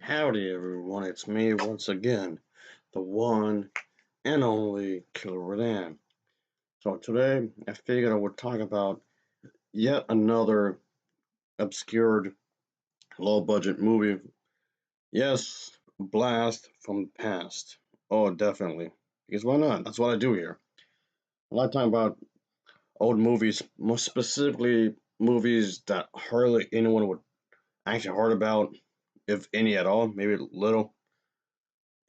Howdy everyone, it's me once again, the one and only Killer Redan. So today I figured I would talk about yet another obscured low budget movie. Yes, a blast from the past. Oh, definitely. Because why not? That's what I do here. I like talking about old movies, more specifically movies that hardly anyone would actually heard about, if any at all, maybe little.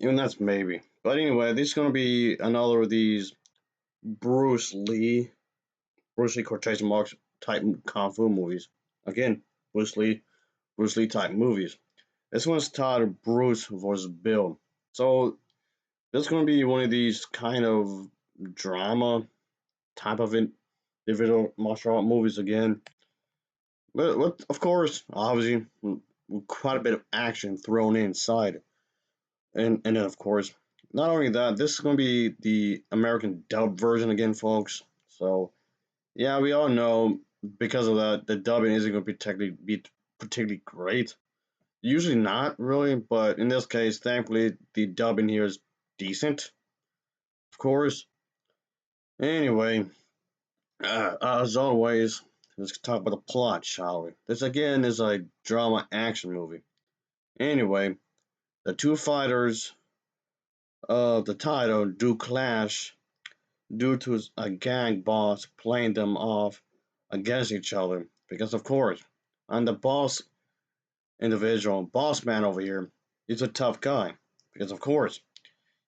Even that's maybe. But anyway, this is gonna be another of these Bruce Lee, Bruce Lee quotation marks type kung fu movies. Again, Bruce Lee, Bruce Lee type movies. This one's titled Bruce vs. Bill. So this is gonna be one of these kind of drama type of individual martial art movies again. But of course, obviously, quite a bit of action thrown inside. And then of course, not only that, this is going to be the American dub version again, folks. So yeah, we all know because of that, the dubbing isn't going to be particularly great. Usually not really, but in this case, thankfully, the dubbing here is decent. Of course. Anyway, as always, let's talk about the plot, shall we? This again is a drama action movie. Anyway, the two fighters of the title do clash due to a gang boss playing them off against each other. Because, of course, I'm the boss individual, boss man over here, is a tough guy. Because, of course,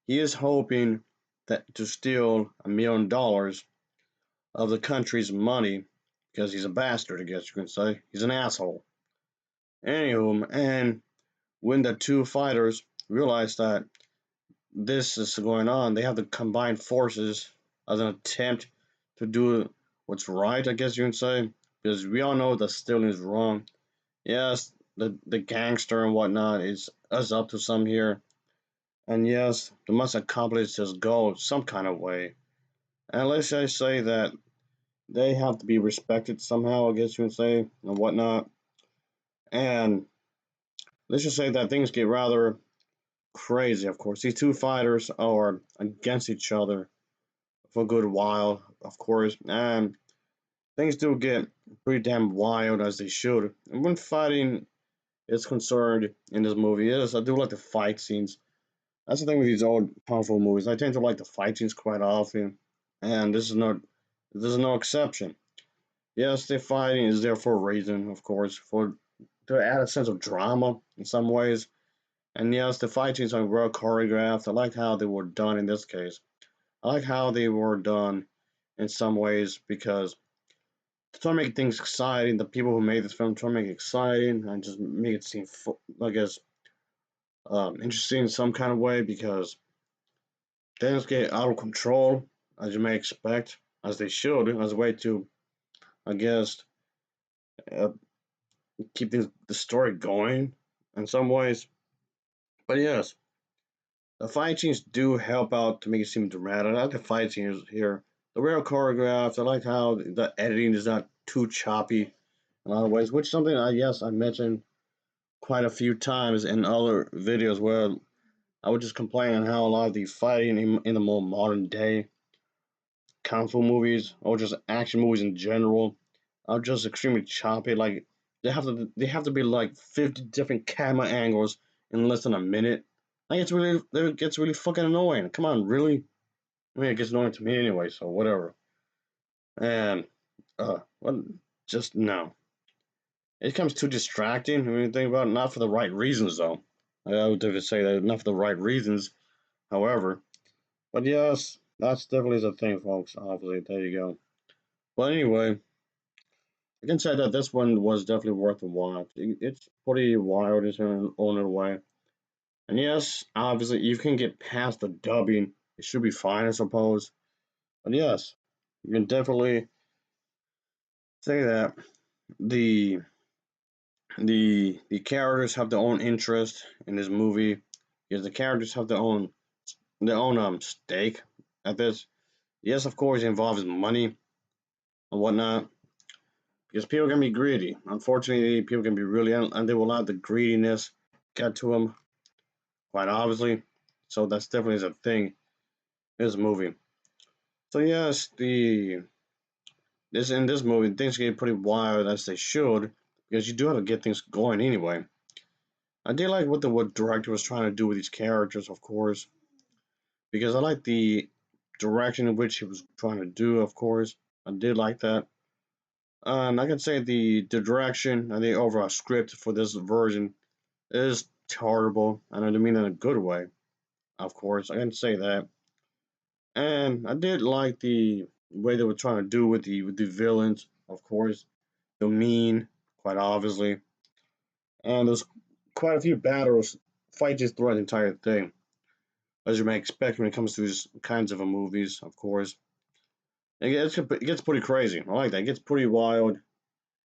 he is hoping to steal $1 million of the country's money because he's a bastard, I guess you can say. He's an asshole. Anywho, and when the two fighters realize that this is going on, they have to combine forces as an attempt to do what's right, I guess you can say, because we all know that stealing is wrong. Yes, the gangster and whatnot is up to some here, and yes, they must accomplish this goal some kind of way. And let's just say that they have to be respected somehow, I guess you can say, and whatnot. And let's just say that things get rather crazy, of course. These two fighters are against each other for a good while, of course, and things do get pretty damn wild as they should. And when fighting is concerned in this movie, yes, I do like the fight scenes. That's the thing with these old powerful movies. I tend to like the fight scenes quite often, and this is no exception. Yes, the fighting is there for a reason, of course, for to add a sense of drama in some ways. And yes, the fight scenes are well choreographed. I like how they were done in this case. I like how they were done in some ways because to try to make things exciting, the people who made this film try to make it exciting and just make it seem, I guess, interesting in some kind of way because things get out of control, as you may expect, as they should, as a way to, I guess, uh, keep the story going in some ways. But yes, the fight scenes do help out to make it seem dramatic. I like the fight scenes here. The real choreographed. I like how the editing is not too choppy in a lot of ways, which is something I mentioned quite a few times in other videos where I would just complain on how a lot of the fighting in the more modern day kung fu movies or just action movies in general are just extremely choppy. Like they have to be like 50 different camera angles in less than a minute. Like it gets really fucking annoying. Come on, really? I mean, it gets annoying to me anyway, so whatever. And what? Just no. It becomes too distracting when you think about it. Not for the right reasons, though. I would definitely say that not for the right reasons. However, but yes, that's definitely the thing, folks. Obviously, there you go. But anyway, I can say that this one was definitely worth a watch. It's pretty wild in its own way. And yes, obviously, you can get past the dubbing. It should be fine, I suppose. But yes, you can definitely say that the the characters have their own interest in this movie because the characters have their own stake at this. Yes, of course, it involves money and whatnot because people can be greedy. Unfortunately, people can be really and they will allow the greediness get to him, quite obviously. So that's definitely a thing in this movie. So yes, the this in this movie things get pretty wild as they should because you do have to get things going anyway. I did like what director was trying to do with these characters, of course, because I like the direction in which he was trying to do. Of course, I did like that. And I can say the direction and the overall script for this version is terrible, and I don't mean in a good way. Of course, I can say that. And I did like the way they were trying to do with the villains, of course, the mean, quite obviously. And there's quite a few battles, fights throughout the entire thing, as you may expect when it comes to these kinds of movies, of course. It gets pretty crazy. I like that. It gets pretty wild,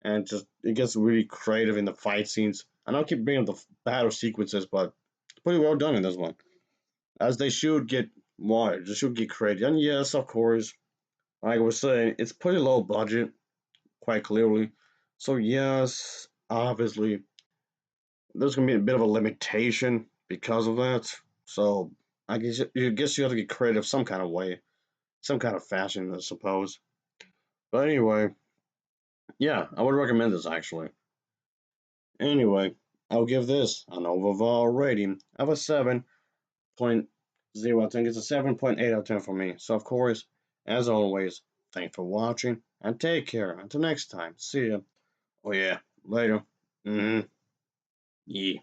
and just it gets really creative in the fight scenes. I don't keep bringing up the battle sequences, but it's pretty well done in this one, as they should get wild. They should get creative. And yes, of course, like I was saying, it's pretty low budget, quite clearly. So yes, obviously, there's gonna be a bit of a limitation because of that. So I guess you have to get creative some kind of way, some kind of fashion, I suppose. But anyway, yeah, I would recommend this actually. Anyway, I'll give this an overall rating of a 7.0. I think it's a 7.8 out of 10 for me. So of course, as always, thanks for watching and take care. Until next time, see ya. Oh yeah, later. Mm-hmm. Yeah.